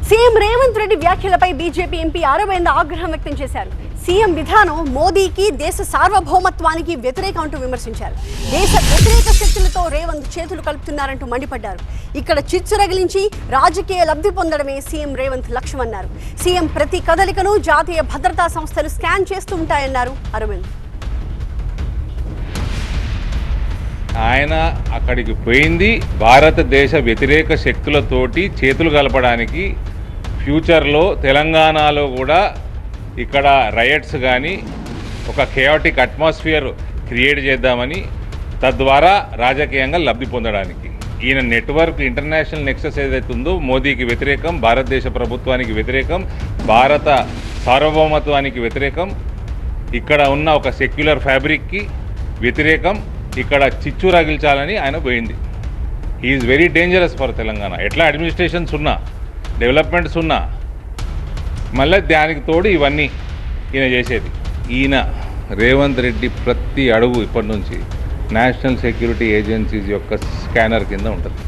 CM Revanth Reddy వ్యాఖ్యలపై BJP MP Arvind ఆగ్రహం వ్యక్తం చేశారు. సీఎం విధానం మోదీకి, దేశ సార్వభౌమత్వానికి వ్యతిరేకం అంటూ విమర్శించారు. దేశ వ్యతిరేక శక్తులతో రేవంత్ చేతులు కలుపుతున్నారంటూ మండిపడ్డారు. ఇక్కడ చిచ్చు రగిలించి రాజకీయ లబ్ధి పొందడమే సీఎం రేవంత్ లక్ష్యమన్నారు. సీఎం ప్రతి కదలికను జాతీయ భద్రతా సంస్థలు స్కాన్ చేస్తూ ఉంటాయన్నారు అరవింద్. ఆయన అక్కడికి పోయింది భారతదేశ వ్యతిరేక శక్తులతోటి చేతులు కలపడానికి. ఫ్యూచర్లో తెలంగాణలో కూడా ఇక్కడ రైట్స్ కానీ ఒక కేయాటిక్ అట్మాస్ఫియర్ క్రియేట్ చేద్దామని, తద్వారా రాజకీయంగా లబ్ధి పొందడానికి. ఈయన నెట్వర్క్ ఇంటర్నేషనల్ నెక్సెస్ ఏదైతే ఉందో మోదీకి వ్యతిరేకం, భారతదేశ ప్రభుత్వానికి వ్యతిరేకం, భారత సార్వభౌమత్వానికి వ్యతిరేకం, ఇక్కడ ఉన్న ఒక సెక్యులర్ ఫ్యాబ్రిక్కి వ్యతిరేకం, ఇక్కడ చిచ్చు రగిల్చాలని ఆయన పోయింది. Is very dangerous for Telangana. ఎట్లా అడ్మినిస్ట్రేషన్స్ ఉన్నా, డెవలప్మెంట్స్ ఉన్నా, మళ్ళీ దానికి తోడు ఇవన్నీ ఈయన చేసేది. ఈయన రేవంత్ రెడ్డి ప్రతి అడుగు ఇప్పటి నుంచి నేషనల్ సెక్యూరిటీ ఏజెన్సీస్ యొక్క స్కానర్ కింద ఉంటుంది.